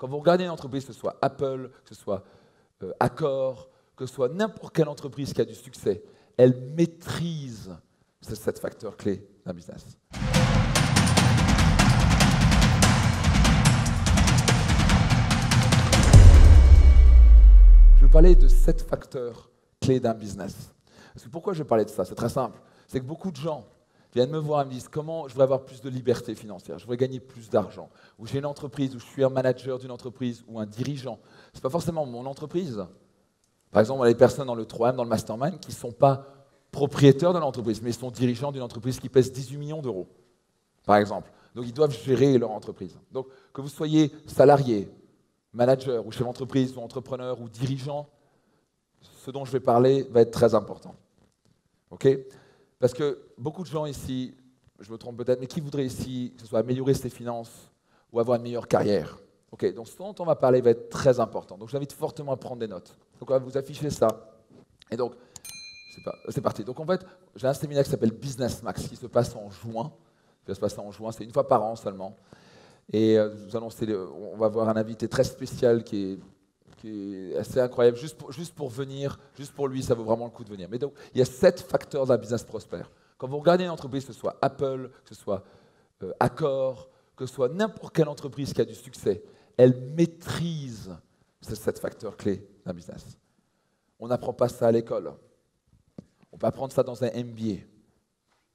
Quand vous regardez une entreprise, que ce soit Apple, que ce soit Accor, que ce soit n'importe quelle entreprise qui a du succès, elle maîtrise ces 7 facteurs clés d'un business. Je vais vous parler de 7 facteurs clés d'un business. Parce que pourquoi je vais parler de ça? C'est très simple. C'est que beaucoup de gens viennent me voir et me disent comment je voudrais avoir plus de liberté financière, je voudrais gagner plus d'argent, ou j'ai une entreprise, ou je suis un manager d'une entreprise, ou un dirigeant. Ce n'est pas forcément mon entreprise. Par exemple, on a des personnes dans le 3M, dans le mastermind, qui ne sont pas propriétaires de l'entreprise, mais ils sont dirigeants d'une entreprise qui pèse 18 millions d'euros, par exemple. Donc ils doivent gérer leur entreprise. Donc que vous soyez salarié, manager, ou chef d'entreprise, ou entrepreneur, ou dirigeant, ce dont je vais parler va être très important. OK? Parce que beaucoup de gens ici, je me trompe peut-être, mais qui voudraient ici que ce soit améliorer ses finances ou avoir une meilleure carrière? OK, donc ce dont on va parler va être très important. Donc je vous invite fortement à prendre des notes. Donc on va vous afficher ça. Et donc, c'est parti. Donc en fait, j'ai un séminaire qui s'appelle Business Max qui se passe en juin. Qui va se passer en juin, c'est une fois par an seulement. Et je vous annonce, on va avoir un invité très spécial qui est assez incroyable, juste pour venir, juste pour lui, ça vaut vraiment le coup de venir. Mais donc, il y a 7 facteurs d'un business prospère. Quand vous regardez une entreprise, que ce soit Apple, que ce soit Accor, que ce soit n'importe quelle entreprise qui a du succès, elle maîtrise ces 7 facteurs clés d'un business. On n'apprend pas ça à l'école. On peut apprendre ça dans un MBA.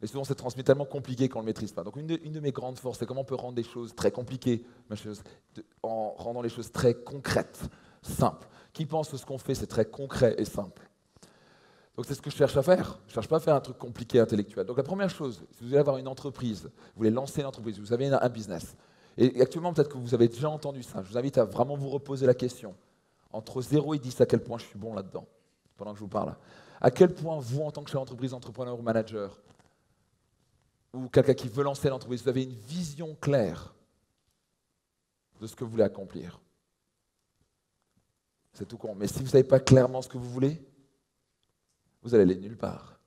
Mais souvent, c'est transmis tellement compliqué qu'on ne le maîtrise pas. Donc, une de mes grandes forces, c'est comment on peut rendre des choses très compliquées en rendant les choses très concrètes, simples. Qui pense que ce qu'on fait, c'est très concret et simple? Donc, c'est ce que je cherche à faire. Je ne cherche pas à faire un truc compliqué, intellectuel. Donc, la première chose, si vous voulez avoir une entreprise, vous voulez lancer une entreprise, vous avez un business, et actuellement, peut-être que vous avez déjà entendu ça, je vous invite à vraiment vous reposer la question. Entre 0 et 10, à quel point je suis bon là-dedans, pendant que je vous parle. À quel point vous, en tant que chef d'entreprise, entrepreneur ou manager, ou quelqu'un qui veut lancer l'entreprise, vous avez une vision claire de ce que vous voulez accomplir. C'est tout con. Mais si vous ne savez pas clairement ce que vous voulez, vous allez aller nulle part.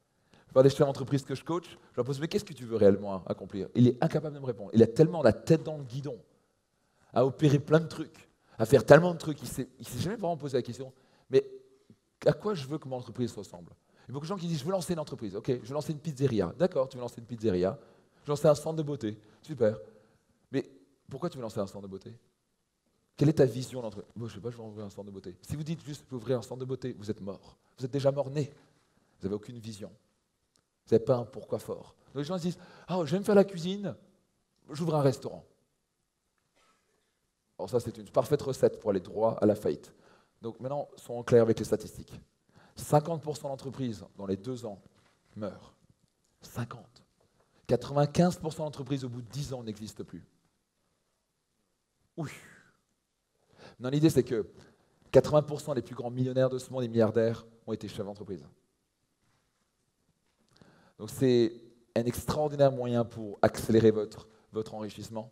Je vois des chefs d'entreprise que je coach, je leur pose, mais qu'est-ce que tu veux réellement accomplir? Il est incapable de me répondre. Il a tellement la tête dans le guidon, à opérer plein de trucs, à faire tellement de trucs, il ne s'est jamais vraiment posé la question, mais à quoi je veux que mon entreprise ressemble? Il y a beaucoup de gens qui disent, je veux lancer une entreprise. Ok, je veux lancer une pizzeria. D'accord, tu veux lancer une pizzeria. Je veux lancer un centre de beauté. Super. Mais pourquoi tu veux lancer un centre de beauté? Quelle est ta vision d'entreprise? Moi, je ne sais pas, je veux ouvrir un centre de beauté. Si vous dites juste, je veux ouvrir un centre de beauté, vous êtes mort. Vous êtes déjà mort-né. Vous n'avez aucune vision. Vous n'avez pas un pourquoi fort. Donc les gens se disent, ah, j'aime faire la cuisine, j'ouvre un restaurant. Alors ça, c'est une parfaite recette pour aller droit à la faillite. Donc maintenant, soyons clairs avec les statistiques. 50% d'entreprises, dans les 2 ans, meurent. 50. 95% d'entreprises, au bout de 10 ans, n'existent plus. Oui. Non, l'idée, c'est que 80% des plus grands millionnaires de ce monde, les milliardaires, ont été chefs d'entreprise. Donc c'est un extraordinaire moyen pour accélérer votre enrichissement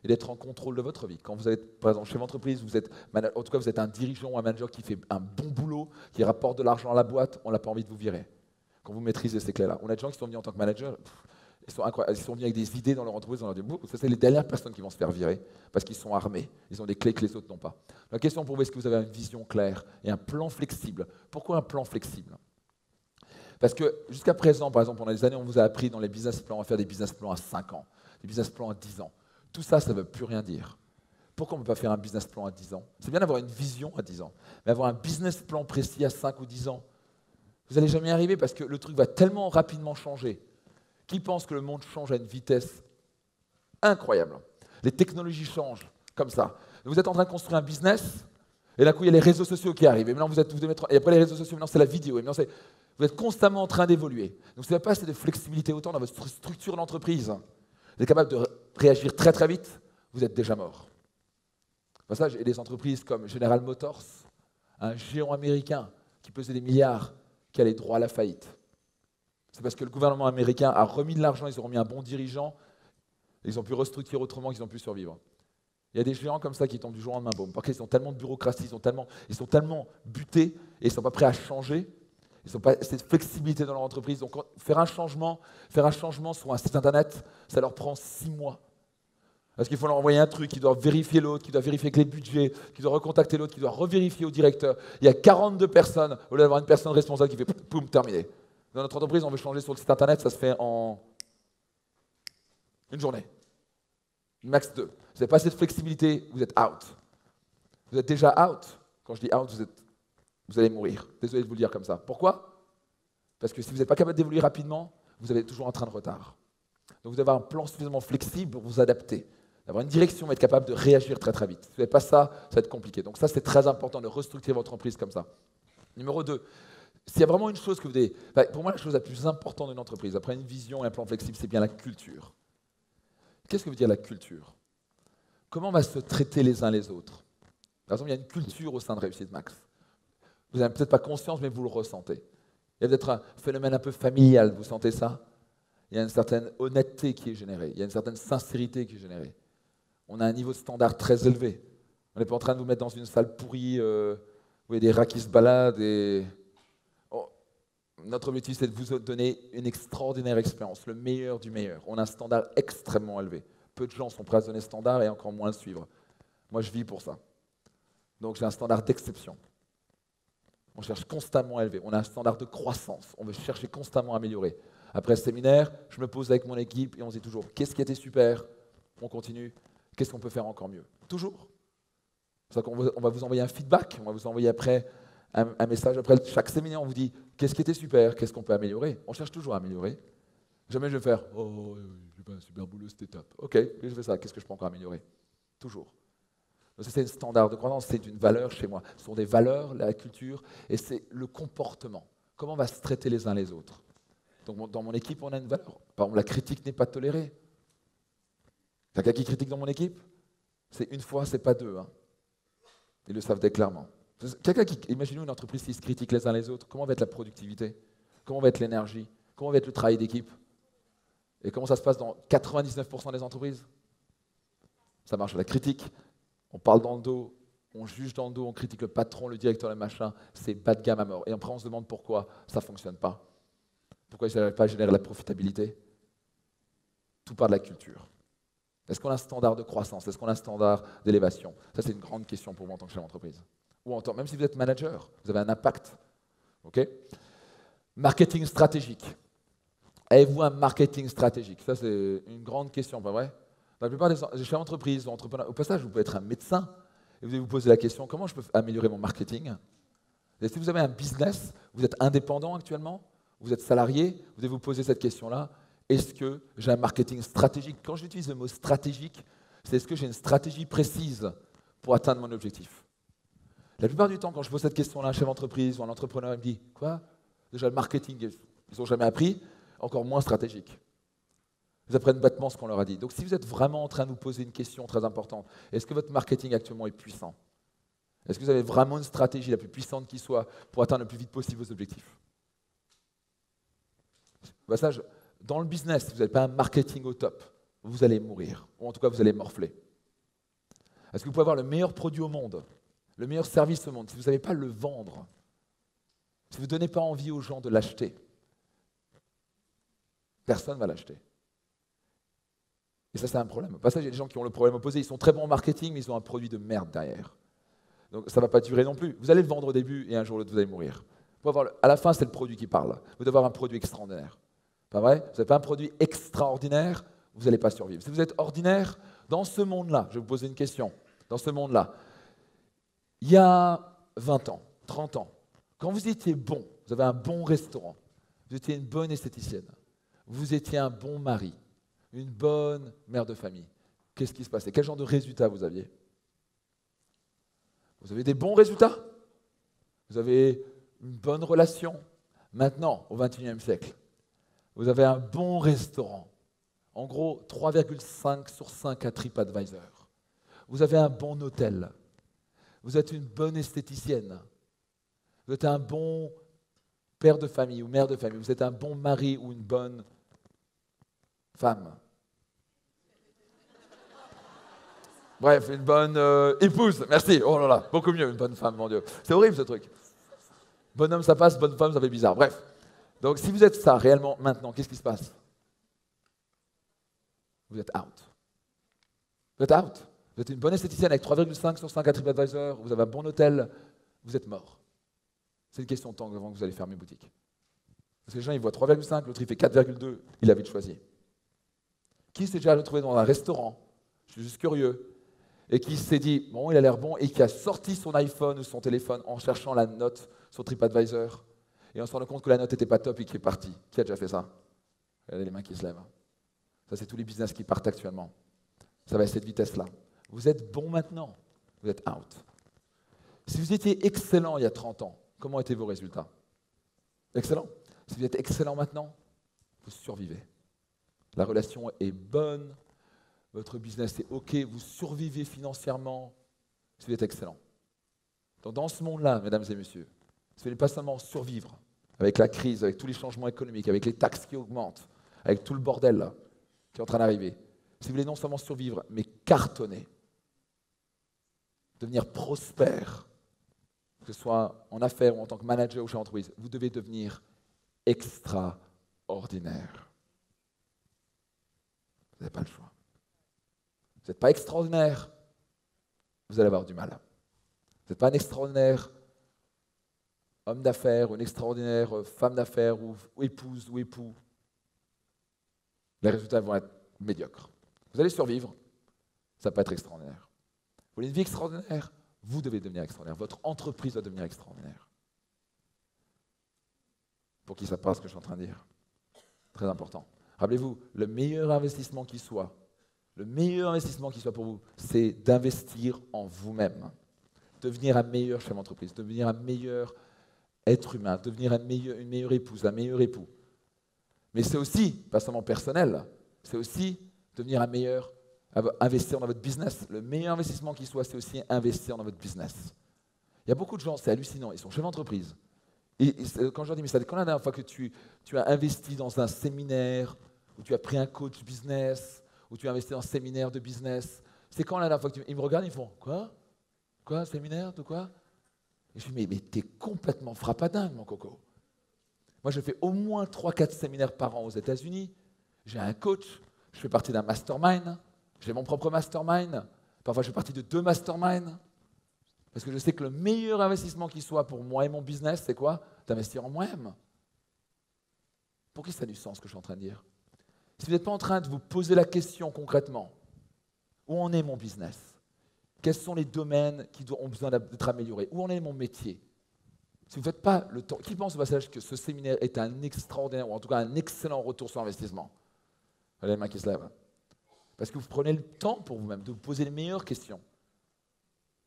et d'être en contrôle de votre vie. Quand vous êtes, par exemple, chef d'entreprise, en tout cas vous êtes un dirigeant ou un manager qui fait un bon boulot, qui rapporte de l'argent à la boîte, on n'a pas envie de vous virer. Quand vous maîtrisez ces clés-là. On a des gens qui sont venus en tant que manager, ils sont venus avec des idées dans leur entreprise, on leur dit, ça c'est les dernières personnes qui vont se faire virer, parce qu'ils sont armés, ils ont des clés que les autres n'ont pas. La question pour vous, est-ce que vous avez une vision claire et un plan flexible? Pourquoi un plan flexible? Parce que jusqu'à présent, par exemple, pendant des années, on vous a appris dans les business plans à faire des business plans à 5 ans, des business plans à 10 ans. Tout ça, ça ne veut plus rien dire. Pourquoi on ne peut pas faire un business plan à 10 ans? C'est bien d'avoir une vision à 10 ans, mais avoir un business plan précis à 5 ou 10 ans, vous n'allez jamais y arriver parce que le truc va tellement rapidement changer. Qui pense que le monde change à une vitesse incroyable? Les technologies changent comme ça. Vous êtes en train de construire un business, et d'un coup, il y a les réseaux sociaux qui arrivent. Et maintenant, et après les réseaux sociaux, maintenant, c'est la vidéo. Et maintenant, vous êtes constamment en train d'évoluer. Donc, ce n'est pas assez de flexibilité autant dans votre structure d'entreprise. Vous êtes capable de réagir très très vite, vous êtes déjà mort. Pour ça, j'ai des entreprises comme General Motors, un géant américain qui pesait des milliards, qui allait droit à la faillite. C'est parce que le gouvernement américain a remis de l'argent, ils ont remis un bon dirigeant, ils ont pu restructurer autrement qu'ils ont pu survivre. Il y a des géants comme ça qui tombent du jour au lendemain, boum, parce qu'ils ont tellement de bureaucratie, ils sont tellement butés et ils ne sont pas prêts à changer. Ils n'ont pas cette flexibilité dans leur entreprise. Donc faire un changement sur un site internet, ça leur prend 6 mois. Parce qu'il faut leur envoyer un truc, qui doit vérifier l'autre, qui doit vérifier que les budgets, qui doit recontacter l'autre, qui doit revérifier au directeur. Il y a 42 personnes, au lieu d'avoir une personne responsable qui fait poum, terminé. Dans notre entreprise, on veut changer sur le site internet, ça se fait en une journée. Max 2. Vous n'avez pas cette flexibilité, vous êtes out. Vous êtes déjà out. Quand je dis out, vous allez mourir. Désolé de vous le dire comme ça. Pourquoi? Parce que si vous n'êtes pas capable d'évoluer rapidement, vous avez toujours un train de retard. Donc vous devez avoir un plan suffisamment flexible pour vous adapter. D'avoir une direction, être capable de réagir très très vite. Si vous n'avez pas ça, ça va être compliqué. Donc ça, c'est très important de restructurer votre entreprise comme ça. Numéro 2, s'il y a vraiment une chose que vous devez... Pour moi, la chose la plus importante d'une entreprise, après une vision et un plan flexible, c'est bien la culture. Qu'est-ce que veut dire la culture? Comment on va se traiter les uns les autres? Par exemple, il y a une culture au sein de Réussite Max. Vous n'avez peut-être pas conscience, mais vous le ressentez. Il y a peut-être un phénomène un peu familial, vous sentez ça? Il y a une certaine honnêteté qui est générée, il y a une certaine sincérité qui est générée. On a un niveau de standard très élevé. On n'est pas en train de vous mettre dans une salle pourrie où il y a des rats qui se baladent. Oh, notre objectif, c'est de vous donner une extraordinaire expérience, le meilleur du meilleur. On a un standard extrêmement élevé. Peu de gens sont prêts à se donner ce standard et encore moins le suivre. Moi, je vis pour ça. Donc, j'ai un standard d'exception. On cherche constamment à élever. On a un standard de croissance. On veut chercher constamment à améliorer. Après ce séminaire, je me pose avec mon équipe et on se dit toujours, qu'est-ce qui était super? On continue. Qu'est-ce qu'on peut faire encore mieux? Toujours. C'est pour ça qu'on va vous envoyer un feedback. On va vous envoyer après un message. Après chaque séminaire, on vous dit, qu'est-ce qui était super? Qu'est-ce qu'on peut améliorer? On cherche toujours à améliorer. Jamais je vais faire, oh, j'ai pas un super boulot, c'était top. Ok, je fais ça. Qu'est-ce que je peux encore améliorer? Toujours. Donc c'est un standard de croissance, c'est une valeur chez moi. Ce sont des valeurs, la culture, et c'est le comportement. Comment on va se traiter les uns les autres? Donc dans mon équipe, on a une valeur. Par exemple, la critique n'est pas tolérée. Quelqu'un qui critique dans mon équipe, c'est une fois, c'est pas deux. Hein. Ils le savent clairement. Imaginez une entreprise qui se critique les uns les autres. Comment va être la productivité? Comment va être l'énergie? Comment va être le travail d'équipe? Et comment ça se passe dans 99% des entreprises? Ça marche, la critique. On parle dans le dos, on juge dans le dos, on critique le patron, le directeur, le machin. C'est bas de gamme à mort. Et après, on se demande pourquoi ça ne fonctionne pas. Pourquoi ils n'arrivent pas à générer la profitabilité? Tout part de la culture. Est-ce qu'on a un standard de croissance? Est-ce qu'on a un standard d'élévation? Ça, c'est une grande question pour moi en tant que chef d'entreprise. Ou même si vous êtes manager, vous avez un impact. Okay? Marketing stratégique. Avez-vous un marketing stratégique? Ça, c'est une grande question, pas vrai? Dans la plupart des chefs d'entreprise, entrepreneurs, au passage, vous pouvez être un médecin et vous allez vous poser la question, comment je peux améliorer mon marketing? Et si vous avez un business, vous êtes indépendant actuellement, vous êtes salarié, vous devez vous poser cette question-là. Est-ce que j'ai un marketing stratégique? Quand j'utilise le mot stratégique, c'est est-ce que j'ai une stratégie précise pour atteindre mon objectif? La plupart du temps, quand je pose cette question-là à un chef d'entreprise ou à un entrepreneur, il me dit, quoi? Déjà, le marketing, ils n'ont jamais appris, encore moins stratégique. Ils apprennent bêtement ce qu'on leur a dit. Donc si vous êtes vraiment en train de vous poser une question très importante, est-ce que votre marketing actuellement est puissant? Est-ce que vous avez vraiment une stratégie la plus puissante qui soit pour atteindre le plus vite possible vos objectifs? Dans le business, si vous n'avez pas un marketing au top, vous allez mourir, ou en tout cas vous allez morfler. Est-ce que vous pouvez avoir le meilleur produit au monde, le meilleur service au monde, si vous n'avez pas le vendre, si vous ne donnez pas envie aux gens de l'acheter, personne ne va l'acheter. Et ça, c'est un problème. Au passage, il y a des gens qui ont le problème opposé. Ils sont très bons en marketing, mais ils ont un produit de merde derrière. Donc ça ne va pas durer non plus. Vous allez le vendre au début et un jour ou l'autre, vous allez mourir. À la fin, c'est le produit qui parle. Vous devez avoir un produit extraordinaire. Pas vrai? Vous n'avez pas un produit extraordinaire, vous n'allez pas survivre. Si vous êtes ordinaire, dans ce monde-là, je vais vous poser une question. Dans ce monde-là, il y a 20 ans, 30 ans, quand vous étiez bon, vous avez un bon restaurant, vous étiez une bonne esthéticienne, vous étiez un bon mari, une bonne mère de famille, qu'est-ce qui se passait? Quel genre de résultats vous aviez? Vous avez des bons résultats? Vous avez une bonne relation? Maintenant, au XXIe siècle, vous avez un bon restaurant. En gros, 3,5 sur 5 à TripAdvisor. Vous avez un bon hôtel. Vous êtes une bonne esthéticienne. Vous êtes un bon père de famille ou mère de famille. Vous êtes un bon mari ou une bonne femme. Bref, une bonne épouse. Merci. Oh là là, beaucoup mieux, une bonne femme, mon Dieu. C'est horrible ce truc. Bonhomme, ça passe, bonne femme, ça fait bizarre. Bref. Donc, si vous êtes ça réellement maintenant, qu'est-ce qui se passe? Vous êtes out. Vous êtes out. Vous êtes une bonne esthéticienne avec 3,5 sur 5 à TripAdvisor, vous avez un bon hôtel, vous êtes mort. C'est une question de temps avant que vous allez fermer boutique. Parce que les gens, ils voient 3,5, l'autre il fait 4,2, il a vite choisi. Qui s'est déjà retrouvé dans un restaurant, je suis juste curieux, et qui s'est dit, bon, il a l'air bon, et qui a sorti son iPhone ou son téléphone en cherchant la note sur TripAdvisor, et on se rend compte que la note n'était pas top et qui est parti. Qui a déjà fait ça? Regardez les mains qui se lèvent. Ça, c'est tous les business qui partent actuellement. Ça va à cette vitesse-là. Vous êtes bon maintenant, vous êtes out. Si vous étiez excellent il y a 30 ans, comment étaient vos résultats? Excellent. Si vous êtes excellent maintenant, vous survivez. La relation est bonne, votre business est OK, vous survivez financièrement, si vous êtes excellent. Donc dans ce monde-là, mesdames et messieurs, si vous voulez pas seulement survivre avec la crise, avec tous les changements économiques, avec les taxes qui augmentent, avec tout le bordel là, qui est en train d'arriver, si vous voulez non seulement survivre, mais cartonner, devenir prospère, que ce soit en affaires ou en tant que manager ou chez l'entreprise, vous devez devenir extraordinaire. Vous n'avez pas le choix. Vous n'êtes pas extraordinaire, vous allez avoir du mal. Vous n'êtes pas un extraordinaire homme d'affaires ou une extraordinaire femme d'affaires ou épouse ou époux. Les résultats vont être médiocres. Vous allez survivre, ça ne va pas être extraordinaire. Vous voulez une vie extraordinaire? Vous devez devenir extraordinaire. Votre entreprise doit devenir extraordinaire. Pour qui ça passe ce que je suis en train de dire? Très important. Rappelez-vous, le meilleur investissement qui soit pour vous, c'est d'investir en vous-même. Devenir un meilleur chef d'entreprise, devenir un meilleur être humain, devenir une meilleure épouse, un meilleur époux. Mais c'est aussi, pas seulement personnel, c'est aussi devenir un meilleur, investir dans votre business. Le meilleur investissement qui soit, c'est aussi investir dans votre business. Il y a beaucoup de gens, c'est hallucinant, ils sont chefs d'entreprise. Et quand je leur dis, mais ça, quand la dernière fois que tu as investi dans un séminaire, ou tu as pris un coach business, ou tu as investi dans un séminaire de business, c'est quand la dernière fois que ils me regardent, ils font, quoi? Quoi, séminaire, de quoi? Et je dis, mais t'es complètement frappadingue, mon coco. Moi, je fais au moins 3-4 séminaires par an aux États-Unis. J'ai un coach, je fais partie d'un mastermind, j'ai mon propre mastermind. Parfois, je fais partie de 2 masterminds. Parce que je sais que le meilleur investissement qui soit pour moi et mon business, c'est quoi? D'investir en moi-même. Pour qui ça a du sens ce que je suis en train de dire? Si vous n'êtes pas en train de vous poser la question concrètement, où en est mon business? Quels sont les domaines qui ont besoin d'être améliorés? Où en est mon métier? Si vous ne faites pas le temps, qui pense au passage que ce séminaire est un extraordinaire, ou en tout cas un excellent retour sur investissement? Allez, les mains qui se lèvent. Parce que vous prenez le temps pour vous-même de vous poser les meilleures questions.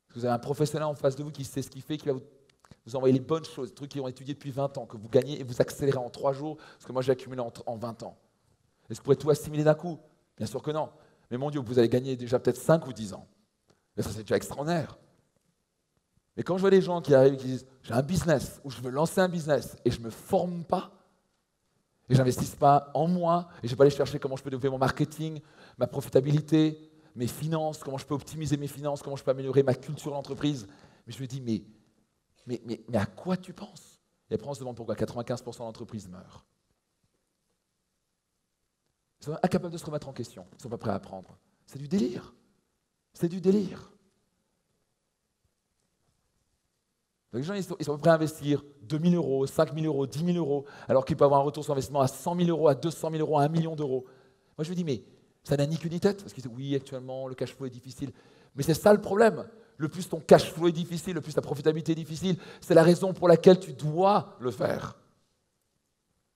Parce que vous avez un professionnel en face de vous qui sait ce qu'il fait, qui va vous envoyer les bonnes choses, des trucs qu'ils ont étudiés depuis 20 ans, que vous gagnez et vous accélérez en 3 jours, ce que moi j'ai accumulé en 20 ans. Est-ce que vous pourrez tout assimiler d'un coup? Bien sûr que non. Mais mon Dieu, vous allez gagner déjà peut-être 5 ou 10 ans. Et ça, c'est déjà extraordinaire. Mais quand je vois des gens qui arrivent et qui disent « j'ai un business, ou je veux lancer un business, et je ne me forme pas, et je n'investisse pas en moi, et je ne vais pas aller chercher comment je peux développer mon marketing, ma profitabilité, mes finances, comment je peux optimiser mes finances, comment je peux améliorer ma culture d'entreprise. » Mais je me dis « mais à quoi tu penses ?» Et après, on se demande pourquoi 95% d'entreprises meurent. Ils sont incapables de se remettre en question, ils ne sont pas prêts à apprendre. C'est du délire. C'est du délire. Donc les gens, ils sont prêts à investir 2 000 euros, 5 000 euros, 10 000 euros, alors qu'ils peuvent avoir un retour sur investissement à 100 000 euros, à 200 000 euros, à 1 million d'euros. Moi, je me dis, mais ça n'a ni queue ni tête. Parce qu'ils disent, oui, actuellement, le cash flow est difficile. Mais c'est ça le problème. Le plus ton cash flow est difficile, le plus ta profitabilité est difficile, c'est la raison pour laquelle tu dois le faire.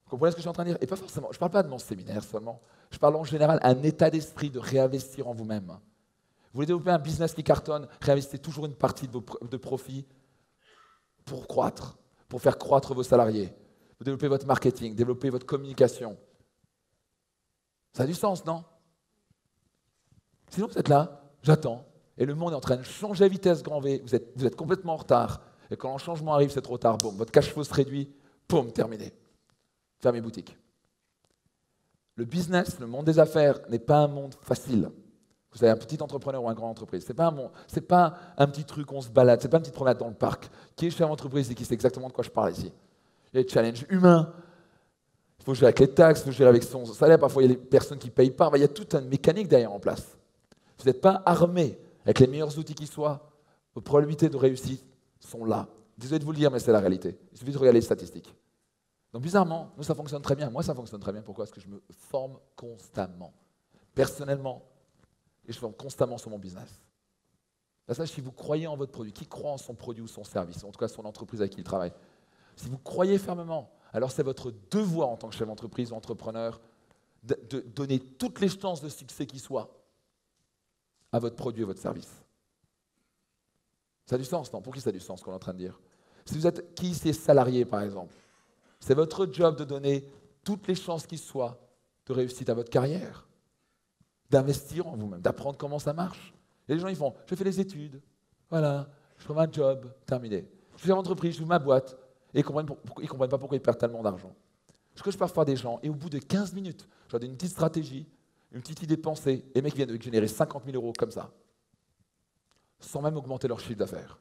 Vous comprenez ce que je suis en train de dire? Et pas forcément, je ne parle pas de mon séminaire seulement. Je parle en général d'un état d'esprit de réinvestir en vous-même. Vous voulez développer un business qui cartonne, réinvestissez toujours une partie de profit pour croître, pour faire croître vos salariés. Vous développez votre marketing, développez votre communication. Ça a du sens, non? Sinon, vous êtes là, j'attends, et le monde est en train de changer à vitesse grand V, vous êtes complètement en retard, et quand le changement arrive, c'est trop tard, boum, votre cash flow se réduit, boum, terminé. Fermez boutique. Le business, le monde des affaires n'est pas un monde facile. Vous avez un petit entrepreneur ou une grande entreprise. Ce n'est pas un petit truc, on se balade, ce n'est pas une petite promenade dans le parc. Qui est chef d'entreprise et qui sait exactement de quoi je parle ici? Il y a des challenges humains. Il faut gérer avec les taxes, il faut gérer avec son salaire. Parfois, il y a des personnes qui ne payent pas. Il y a toute une mécanique derrière en place. vous n'êtes pas armé avec les meilleurs outils qui soient, vos probabilités de réussite sont là. Désolé de vous le dire, mais c'est la réalité. Il suffit de regarder les statistiques. Donc bizarrement, nous, ça fonctionne très bien. Moi, ça fonctionne très bien. Pourquoi? Parce que je me forme constamment, personnellement, et je forme constamment sur mon business. Là, si vous croyez en votre produit, qui croit en son produit ou son service, en tout cas son entreprise avec qui il travaille, si vous croyez fermement, alors c'est votre devoir en tant que chef d'entreprise ou entrepreneur de donner toutes les chances de succès qui soient à votre produit et votre service. Ça a du sens, non? Pour qui ça a du sens, ce qu'on est en train de dire? Si vous êtes qui ici est salarié, par exemple, c'est votre job de donner toutes les chances qui soient de réussite à votre carrière, d'investir en vous-même, d'apprendre comment ça marche. Et les gens, ils font, je fais des études, voilà, je trouve un job, terminé. Je fais une entreprise, je fais ma boîte, et ils ne comprennent pas pourquoi ils perdent tellement d'argent. Ce que je peux faire des gens, et au bout de 15 minutes, je leur donne une petite stratégie, une petite idée de pensée, et les mecs viennent de générer 50 000 € comme ça, sans même augmenter leur chiffre d'affaires.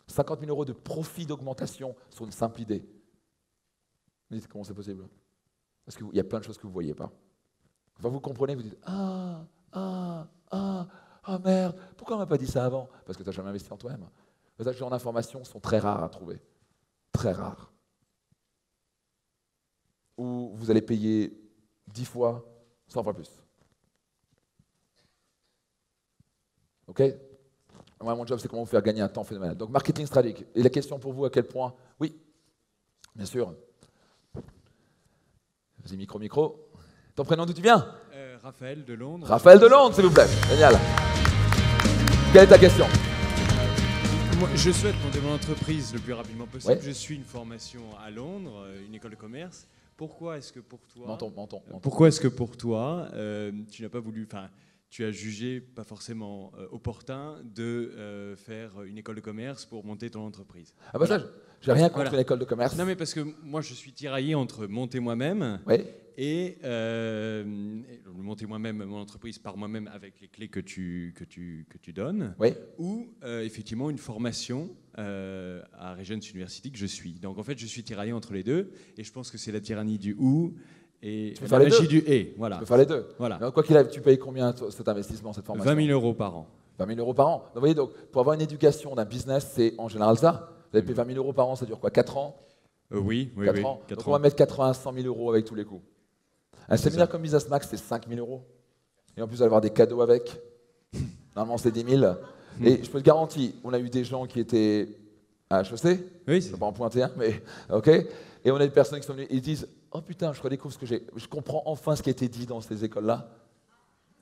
50 000 € de profit d'augmentation sur une simple idée. Vous dites comment c'est possible? Parce qu'il y a plein de choses que vous ne voyez pas. Enfin, vous comprenez, vous dites merde, pourquoi on ne m'a pas dit ça avant? Parce que tu n'as jamais investi en toi-même. Ce genre d'informations sont très rares à trouver. Très rares. Ou vous allez payer 10 fois, 100 fois plus. Ok? Moi, mon job, c'est comment vous faire gagner un temps phénoménal. Donc, marketing stratégique. Et la question pour vous, à quel point? Oui, bien sûr. Vas-y, micro. Ton prénom, d'où tu viens? Raphaël de Londres. Raphaël de Londres, s'il vous plaît. Génial. Quelle est ta question? Moi, je souhaite monter mon entreprise le plus rapidement possible. Ouais. Je suis une formation à Londres, une école de commerce. Pourquoi est-ce que pour toi... Menton. Pourquoi est-ce que pour toi, tu n'as pas voulu... Enfin, tu as jugé pas forcément opportun de faire une école de commerce pour monter ton entreprise? Ah bah ça, j'ai rien contre Voilà. l'école de commerce. Non mais parce que moi je suis tiraillé entre monter moi-même et monter moi-même mon entreprise par moi-même avec les clés que tu donnes, ou effectivement une formation à Regents University que je suis. Donc en fait je suis tiraillé entre les deux et je pense que c'est la tyrannie du ou et la magie du et. Voilà. Tu peux faire les deux. Voilà. Donc, quoi qu'il arrive, tu payes combien cet investissement, cette formation? 20 000 € par an. 20 000 € par an. Donc, vous voyez, donc, pour avoir une éducation d'un business, c'est en général ça. Vous avez payé 20 000 € par an, ça dure quoi? 4 ans? Oui. 4 ans. Donc on va mettre 80 à 100 000 € avec tous les coûts. Un séminaire comme Business Max, c'est 5 000 €. Et en plus, vous allez avoir des cadeaux avec. Normalement, c'est 10 000. Et je peux te garantir, on a eu des gens qui étaient à HEC. Oui, je ne vais pas en pointer un, mais OK. Et on a des personnes qui sont venues et ils disent, oh putain, je redécouvre ce que j'ai. Je comprends enfin ce qui a été dit dans ces écoles-là.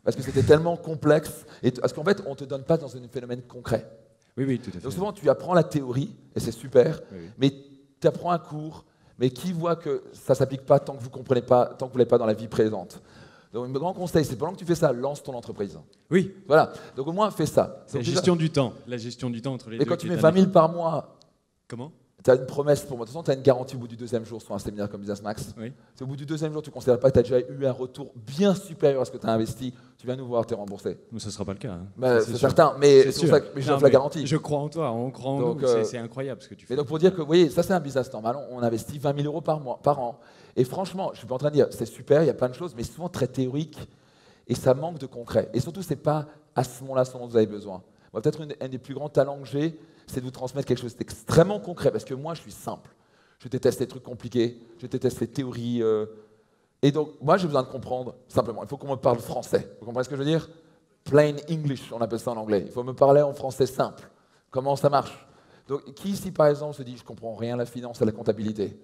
Parce que c'était tellement complexe. Et parce qu'en fait, on ne te donne pas dans un phénomène concret. Oui, tout à fait. Donc souvent, tu apprends la théorie, et c'est super, mais tu apprends un cours, mais qui voit que ça ne s'applique pas tant que vous ne comprenez pas, tant que vous ne l'avez pas dans la vie présente. Donc, mon grand conseil, c'est pendant que tu fais ça, lance ton entreprise. Oui. Voilà. Donc, au moins, fais ça. C'est la gestion du temps. La gestion du temps entre les deux. Et quand tu mets 20 000 par mois, comment? Tu as une promesse pour moi. De toute façon, tu as une garantie au bout du deuxième jour sur un séminaire comme Business Max. Oui. Si au bout du deuxième jour, tu ne considères pas que tu as déjà eu un retour bien supérieur à ce que tu as investi, tu viens nous voir, tu es remboursé. Mais ça ne sera pas le cas. Hein. Bah, c'est certain, mais je offre la garantie. Je crois en toi, on croit en donc, nous. C'est incroyable ce que tu fais. Mais donc pour dire que, vous voyez, ça c'est un business normal. On investit 20 000 € par an. Et franchement, je ne suis pas en train de dire, c'est super, il y a plein de choses, mais souvent très théorique. Et ça manque de concret. Et surtout, ce n'est pas à ce moment-là dont vous avez besoin. Moi, peut-être un des plus grands talents que j'ai, c'est de vous transmettre quelque chose d'extrêmement concret. Parce que moi, je suis simple. Je déteste les trucs compliqués. Je déteste les théories. Et donc, moi, j'ai besoin de comprendre simplement. Il faut qu'on me parle français. Vous comprenez ce que je veux dire? Plain English, on appelle ça en anglais. Il faut me parler en français simple. Comment ça marche? Donc, qui ici, par exemple, se dit, je ne comprends rien à la finance, à la comptabilité?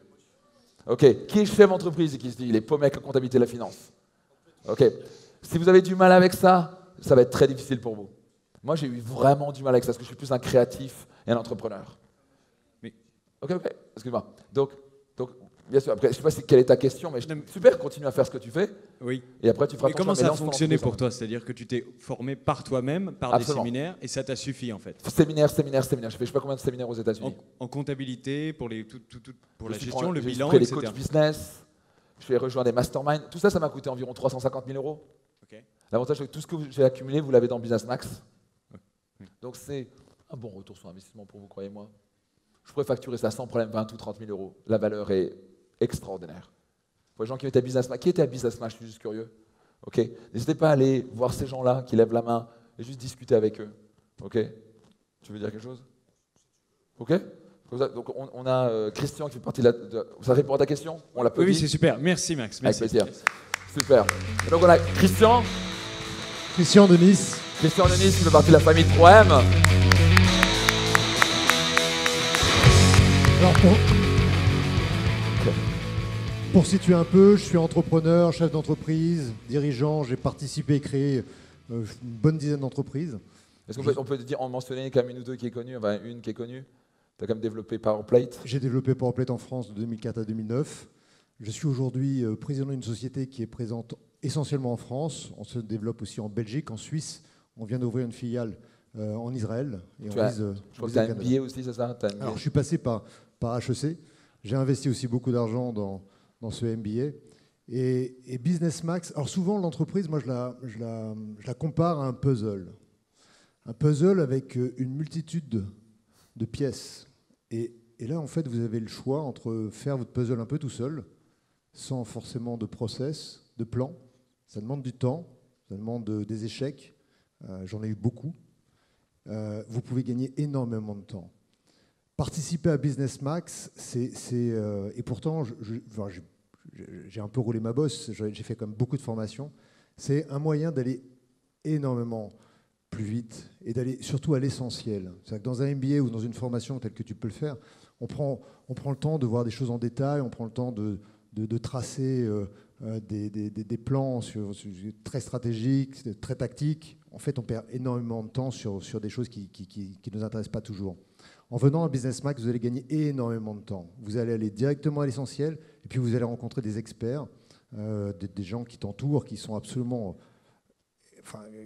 OK. Qui est chef d'entreprise et qui se dit, il est paumé avec la comptabilité et la finance? OK. Si vous avez du mal avec ça, ça va être très difficile pour vous. Moi, j'ai eu vraiment du mal avec ça, parce que je suis plus un créatif et un entrepreneur. Mais... OK, excuse-moi. Donc, bien sûr, après, je ne sais pas quelle est ta question, mais super, continue à faire ce que tu fais. Oui. Et après, tu feras ton choix. Mais comment ça a fonctionné pour toi? C'est-à-dire que tu t'es formé par toi-même, par des séminaires, et ça t'a suffi, en fait? Séminaire. Je fais je sais pas combien de séminaires aux États-Unis. En comptabilité, pour la gestion, le bilan, etc. J'ai les coachs business, je fais rejoindre des masterminds. Tout ça, ça m'a coûté environ 350 000 €. Okay. L'avantage, c'est que tout ce que j'ai accumulé, vous l'avez dans Business Max. Donc, c'est un bon retour sur investissement pour vous, croyez-moi. Je pourrais facturer ça sans problème 20 ou 30 000 €. La valeur est extraordinaire. Pour les gens qui étaient à Business Max, qui était à Business Max, je suis juste curieux. OK. N'hésitez pas à aller voir ces gens-là qui lèvent la main. et juste discuter avec eux. Ok? Tu veux dire quelque chose? Ok? Donc on a Christian qui fait partie ça répond à ta question? On l'applaudit? Oui, c'est super. Merci Max. Merci. Avec plaisir. Super. Et donc on a Christian. Christian de Nice. Christian de Nice qui fait partie de la famille 3M. Alors pour situer un peu, je suis entrepreneur, chef d'entreprise, dirigeant. J'ai participé et créé une bonne dizaine d'entreprises. Est-ce qu'on peut dire, en mentionner quand même une ou deux qui est connue, enfin une qui est connue? Tu as quand même développé PowerPlate? J'ai développé PowerPlate en France de 2004 à 2009. Je suis aujourd'hui président d'une société qui est présente essentiellement en France. On se développe aussi en Belgique, en Suisse. On vient d'ouvrir une filiale en Israël. Et je crois que tu as un billet aussi, c'est ça? Alors, je suis passé par HEC. J'ai investi aussi beaucoup d'argent dans ce MBA. Et Business Max, alors souvent l'entreprise, moi je la compare à un puzzle. Un puzzle avec une multitude de pièces. Et là, en fait, vous avez le choix entre faire votre puzzle un peu tout seul, sans forcément de process, de plan. Ça demande du temps, ça demande des échecs. J'en ai eu beaucoup. Vous pouvez gagner énormément de temps. Participer à Business Max, et pourtant, j'ai un peu roulé ma bosse, j'ai fait quand même beaucoup de formations. C'est un moyen d'aller énormément plus vite et d'aller surtout à l'essentiel. C'est-à-dire que dans un MBA ou dans une formation telle que tu peux le faire, on prend le temps de voir des choses en détail, on prend le temps de tracer des plans très stratégiques, très tactiques. En fait, on perd énormément de temps sur des choses qui ne nous intéressent pas toujours. En venant à Business Max, vous allez gagner énormément de temps. Vous allez aller directement à l'essentiel et puis vous allez rencontrer des experts, des gens qui t'entourent, qui sont absolument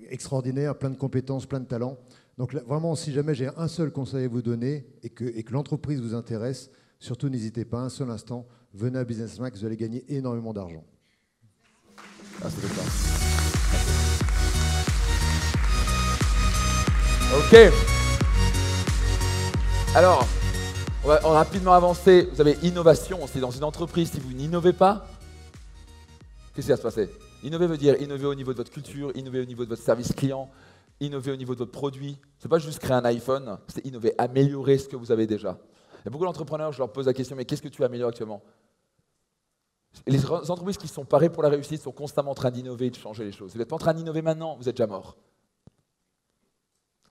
extraordinaires, plein de compétences, plein de talents. Donc là, vraiment, si jamais j'ai un seul conseil à vous donner et que l'entreprise vous intéresse, surtout n'hésitez pas un seul instant, venez à Business Max, vous allez gagner énormément d'argent. Ah, c'est ça. Ok. Alors, on va rapidement avancer. Vous avez innovation aussi dans une entreprise. Si vous n'innovez pas, qu'est-ce qui va se passer? Innover veut dire innover au niveau de votre culture, innover au niveau de votre service client, innover au niveau de votre produit. Ce n'est pas juste créer un iPhone, c'est innover, améliorer ce que vous avez déjà. Il y a beaucoup d'entrepreneurs, je leur pose la question, mais qu'est-ce que tu améliores actuellement? Les entreprises qui sont parées pour la réussite sont constamment en train d'innover et de changer les choses. Si vous n'êtes pas en train d'innover maintenant, vous êtes déjà mort.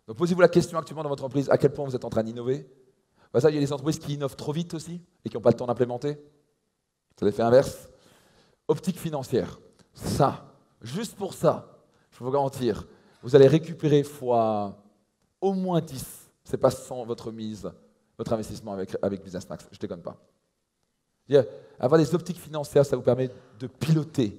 Donc posez-vous la question actuellement dans votre entreprise, à quel point vous êtes en train d'innover. Il y a des entreprises qui innovent trop vite aussi et qui n'ont pas le temps d'implémenter. C'est l'effet inverse. Optique financière. Ça, juste pour ça, je peux vous garantir, vous allez récupérer fois au moins 10. Ce n'est pas sans votre mise, votre investissement avec Business Max. Je ne déconne pas. Avoir des optiques financières, ça vous permet de piloter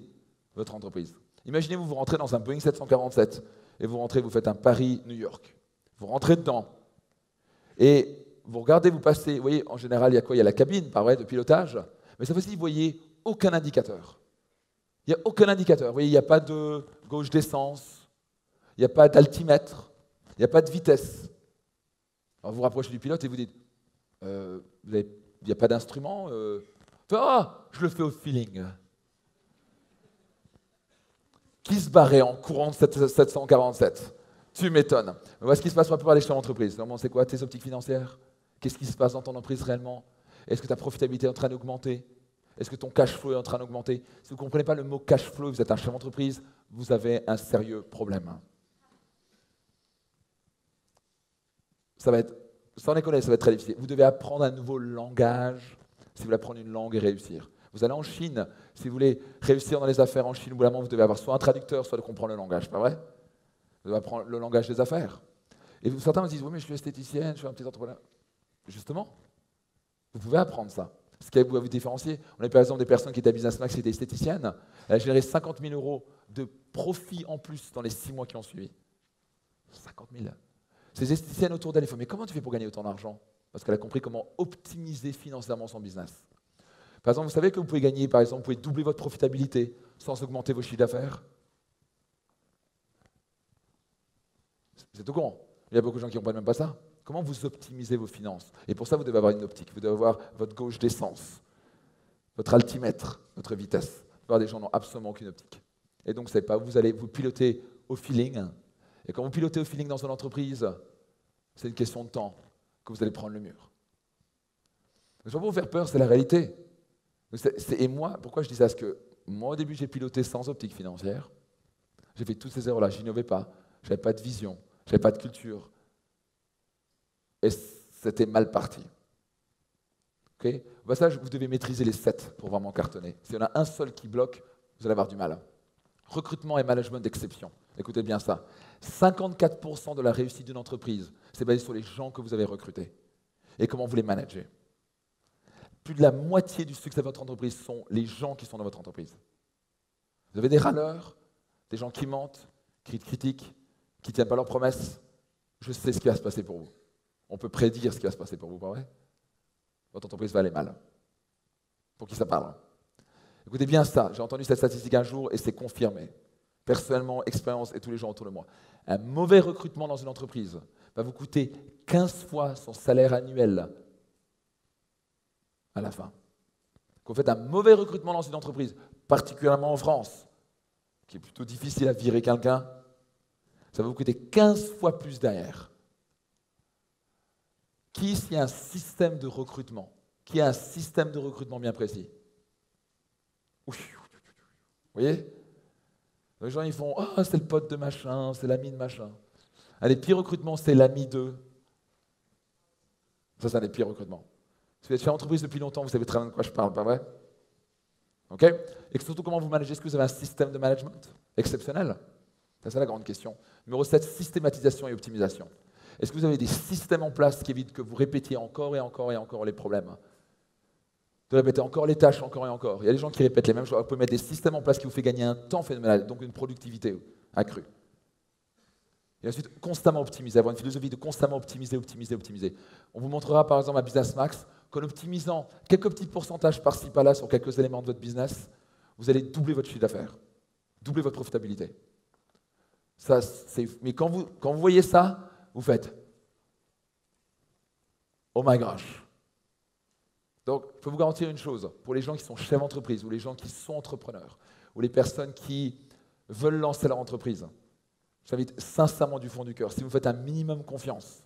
votre entreprise. Imaginez, vous rentrez dans un Boeing 747 et vous rentrez, vous faites un Paris-New York. Vous rentrez dedans et vous regardez, vous passez, vous voyez, en général, il y a quoi? Il y a la cabine, pas vrai, de pilotage, mais cette fois-ci, vous ne voyez aucun indicateur. Il n'y a aucun indicateur. Vous voyez, il n'y a pas de gauge d'essence, il n'y a pas d'altimètre, il n'y a pas de vitesse. Alors vous vous rapprochez du pilote et vous dites, il n'y a pas d'instrument je le fais au feeling. Qui se barrait en courant de 747? Tu m'étonnes. Voilà ce qui se passe pour la plupart des chefs d'entreprise. Normalement, c'est quoi tes optiques financières? Qu'est-ce qui se passe dans ton entreprise réellement? Est-ce que ta profitabilité est en train d'augmenter? Est-ce que ton cash flow est en train d'augmenter? Si vous ne comprenez pas le mot cash flow, vous êtes un chef d'entreprise, vous avez un sérieux problème. Ça va être, sans déconner, ça va être très difficile. Vous devez apprendre un nouveau langage si vous voulez apprendre une langue et réussir. Vous allez en Chine, si vous voulez réussir dans les affaires en Chine ou là-bas, vous devez avoir soit un traducteur, soit de comprendre le langage, pas vrai? Vous devez apprendre le langage des affaires. Et certains me disent, oui, mais je suis esthéticienne, je suis un petit entrepreneur. Justement, vous pouvez apprendre ça. Ce qui va vous différencier. On a par exemple des personnes qui étaient à Business Max, qui étaient esthéticiennes. Elle a généré 50 000 € de profit en plus dans les 6 mois qui ont suivi. 50 000. Ces esthéticiennes autour d'elle, il faut, mais comment tu fais pour gagner autant d'argent? Parce qu'elle a compris comment optimiser financièrement son business. Par exemple, vous savez que vous pouvez gagner, par exemple, vous pouvez doubler votre profitabilité sans augmenter vos chiffres d'affaires. C'est tout con. Il y a beaucoup de gens qui ne comprennent même pas ça. Comment vous optimisez vos finances? Et pour ça, vous devez avoir une optique. Vous devez avoir votre gauge d'essence, votre altimètre, votre vitesse. La plupart des gens n'ont absolument aucune optique. Et donc, vous savez pas, vous allez vous piloter au feeling. Et quand vous pilotez au feeling dans une entreprise, c'est une question de temps que vous allez prendre le mur. Je ne vais pas vous faire peur, c'est la réalité. Et moi, pourquoi je dis ça? Parce que moi, au début, j'ai piloté sans optique financière. J'ai fait toutes ces erreurs-là, je n'innovais pas, je n'avais pas de vision, je n'avais pas de culture. Et c'était mal parti. Okay? Au passage, vous devez maîtriser les 7 pour vraiment cartonner. S'il y en a un seul qui bloque, vous allez avoir du mal. Recrutement et management d'exception. Écoutez bien ça. 54% de la réussite d'une entreprise, c'est basé sur les gens que vous avez recrutés et comment vous les managez. Plus de la moitié du succès de votre entreprise sont les gens qui sont dans votre entreprise. Vous avez des râleurs, des gens qui mentent, qui critiquent, qui ne tiennent pas leurs promesses. Je sais ce qui va se passer pour vous. On peut prédire ce qui va se passer pour vous, pas vrai? Votre entreprise va aller mal. Pour qui ça parle? Écoutez bien ça, j'ai entendu cette statistique un jour et c'est confirmé. Personnellement, expérience et tous les gens autour de moi. Un mauvais recrutement dans une entreprise va vous coûter 15 fois son salaire annuel à la fin. Quand vous faites un mauvais recrutement dans une entreprise, particulièrement en France, qui est plutôt difficile à virer quelqu'un, ça va vous coûter 15 fois plus derrière. Qui ici a un système de recrutement? Qui a un système de recrutement bien précis? Vous voyez? Les gens, ils font « Ah, c'est le pote de machin, c'est l'ami de machin. » Un des pires recrutements, c'est l'ami de... Ça, c'est un des pires recrutements. Si vous êtes chez l'entreprise depuis longtemps, vous savez très bien de quoi je parle, pas vrai? OK? Et surtout, comment vous managez? Est-ce que vous avez un système de management exceptionnel? C'est ça la grande question. Numéro 7, systématisation et optimisation. Est-ce que vous avez des systèmes en place qui évitent que vous répétiez encore et encore et encore les problèmes? De répéter encore les tâches, encore et encore. Il y a des gens qui répètent les mêmes choses. Vous pouvez mettre des systèmes en place qui vous fait gagner un temps phénoménal, donc une productivité accrue. Et ensuite, constamment optimiser, avoir une philosophie de constamment optimiser, optimiser, optimiser. On vous montrera par exemple à Business Max qu'en optimisant quelques petits pourcentages par-ci, par-là sur quelques éléments de votre business, vous allez doubler votre chiffre d'affaires, doubler votre profitabilité. Ça, mais quand vous voyez ça, vous faites « Oh my gosh !» Donc, je peux vous garantir une chose, pour les gens qui sont chefs d'entreprise, ou les gens qui sont entrepreneurs, ou les personnes qui veulent lancer leur entreprise, j'invite sincèrement du fond du cœur, si vous faites un minimum confiance,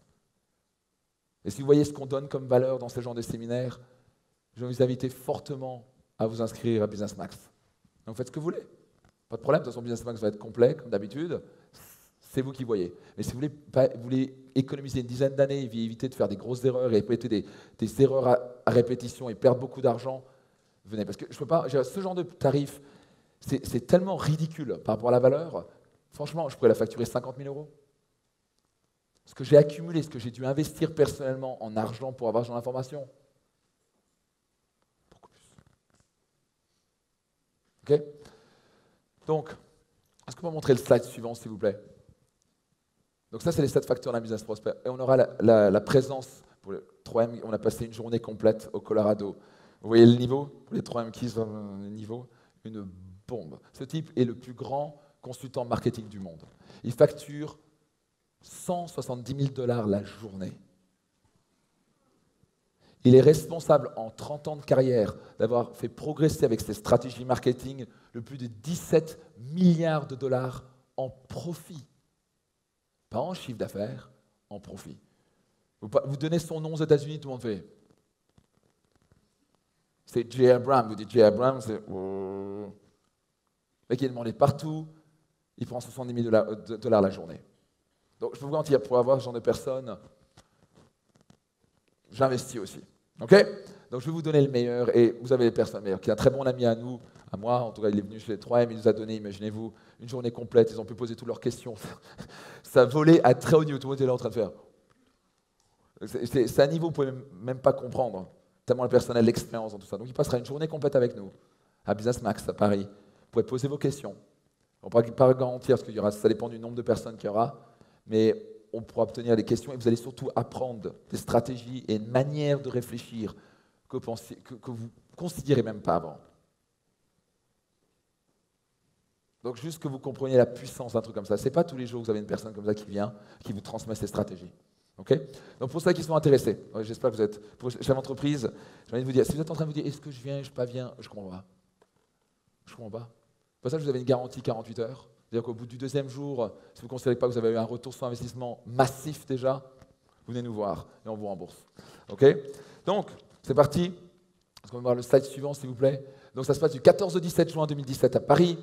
et si vous voyez ce qu'on donne comme valeur dans ce genre de séminaires, je vais vous inviter fortement à vous inscrire à Business Max. Donc faites ce que vous voulez. Pas de problème, de toute façon Business Max va être complet, comme d'habitude. C'est vous qui voyez. Mais si vous voulez économiser une dizaine d'années et éviter de faire des grosses erreurs et répéter des erreurs à répétition et perdre beaucoup d'argent, venez. Parce que je peux pas, ce genre de tarif, c'est tellement ridicule par rapport à la valeur. Franchement, je pourrais la facturer 50 000 €. Ce que j'ai accumulé, ce que j'ai dû investir personnellement en argent pour avoir ce genre d'information, beaucoup plus. OK? Donc, est-ce qu'on peut montrer le slide suivant, s'il vous plaît? Donc ça, c'est les 7 facteurs d'un business prospère. Et on aura la présence, pour le 3M, on a passé une journée complète au Colorado. Vous voyez le niveau? Pour les 3M Keys, le niveau, une bombe. Ce type est le plus grand consultant marketing du monde. Il facture 170 000 $ la journée. Il est responsable en 30 ans de carrière d'avoir fait progresser avec ses stratégies marketing le plus de 17 milliards de dollars en profit. Pas en chiffre d'affaires, en profit. Vous donnez son nom aux États-Unis, tout le monde fait. C'est Jay Abrams. Vous dites Jay Abrams, c'est. Le mec, il est demandé partout, il prend 70 000 $ la journée. Donc, je peux vous garantir, pour avoir ce genre de personnes, j'investis aussi. OK? Donc, je vais vous donner le meilleur, et vous avez les personnes meilleures. Qui est un très bon ami à nous, à moi, en tout cas, il est venu chez les 3M, il nous a donné, imaginez-vous, une journée complète, ils ont pu poser toutes leurs questions. Ça volait à très haut niveau, tout le monde était là en train de faire. C'est un niveau que vous ne pouvez même pas comprendre, tellement le personnel, l'expérience dans tout ça. Donc, il passera une journée complète avec nous, à Business Max, à Paris. Vous pouvez poser vos questions. On ne pourra pas garantir, parce que ça dépend du nombre de personnes qu'il y aura, mais on pourra obtenir des questions et vous allez surtout apprendre des stratégies et une manière de réfléchir que vous ne considérez même pas avant. Donc juste que vous compreniez la puissance d'un truc comme ça. Ce n'est pas tous les jours que vous avez une personne comme ça qui vient, qui vous transmet ses stratégies. Okay? Donc pour ceux qui sont intéressés, j'espère que vous êtes pour chef d'entreprise, j'ai envie de vous dire, si vous êtes en train de vous dire, est-ce que je viens, je ne pas viens, je ne comprends pas. Je ne comprends pas. Pour ça, vous avez une garantie 48 heures. C'est-à-dire qu'au bout du 2e jour, si vous ne considérez pas que vous avez eu un retour sur investissement massif déjà, vous venez nous voir et on vous rembourse. OK? Donc, c'est parti. Est-ce qu'on va voir le slide suivant, s'il vous plaît? Donc, ça se passe du 14 au 17 juin 2017 à Paris.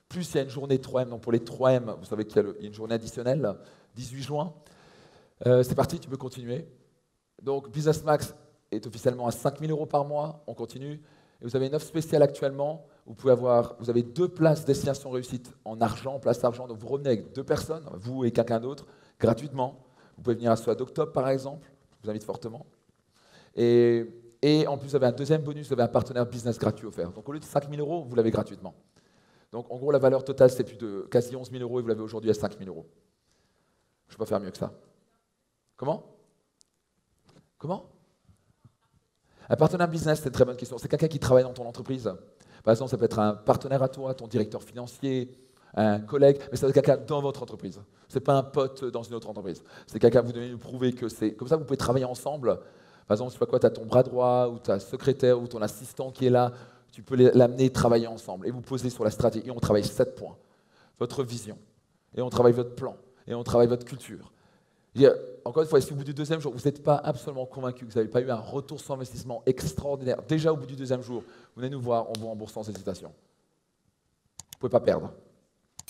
Plus, il y a une journée 3M. Donc, pour les 3M, vous savez qu'il y a une journée additionnelle, 18 juin. C'est parti, tu peux continuer. Donc, Business Max est officiellement à 5 000 € par mois. On continue. Et vous avez une offre spéciale actuellement. Vous avez 2 places destination réussite en argent, en place d'argent. Donc, vous revenez avec 2 personnes, vous et quelqu'un d'autre, gratuitement. Vous pouvez venir à Soie d'octobre, par exemple. Je vous invite fortement. Et en plus, vous avez un 2e bonus, vous avez un partenaire business gratuit offert. Donc, au lieu de 5 000 €, vous l'avez gratuitement. Donc, en gros, la valeur totale, c'est plus de quasi 11 000 € et vous l'avez aujourd'hui à 5 000 €. Je ne peux pas faire mieux que ça. Comment? Un partenaire business, c'est une très bonne question. C'est quelqu'un qui travaille dans ton entreprise. Par exemple, ça peut être un partenaire à toi, ton directeur financier, un collègue, mais ça peut être quelqu'un dans votre entreprise. Ce n'est pas un pote dans une autre entreprise. C'est quelqu'un que vous devez nous prouver que c'est... Comme ça, vous pouvez travailler ensemble. Par exemple, je sais pas quoi, tu as ton bras droit, ou ta secrétaire, ou ton assistant qui est là. Tu peux l'amener travailler ensemble. Et vous posez sur la stratégie. Et on travaille 7 points. Votre vision. Et on travaille votre plan. Et on travaille votre culture. Encore une fois, si au bout du 2e jour, vous n'êtes pas absolument convaincu que vous n'avez pas eu un retour sur investissement extraordinaire, déjà au bout du 2e jour, vous venez nous voir, on vous rembourse sans hésitation. Vous ne pouvez pas perdre.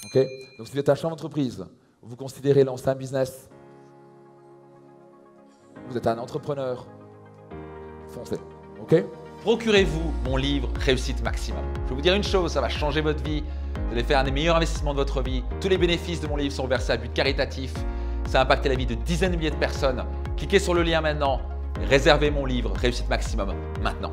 Okay? Donc si vous êtes un chef d'entreprise, vous considérez lancer un business, vous êtes un entrepreneur, foncez. Okay? Procurez-vous mon livre Réussite Maximum. Je vais vous dire une chose, ça va changer votre vie. Vous allez faire un des meilleurs investissements de votre vie. Tous les bénéfices de mon livre sont versés à but caritatif. Ça a impacté la vie de dizaines de milliers de personnes. Cliquez sur le lien maintenant. Réservez mon livre Réussite Maximum maintenant.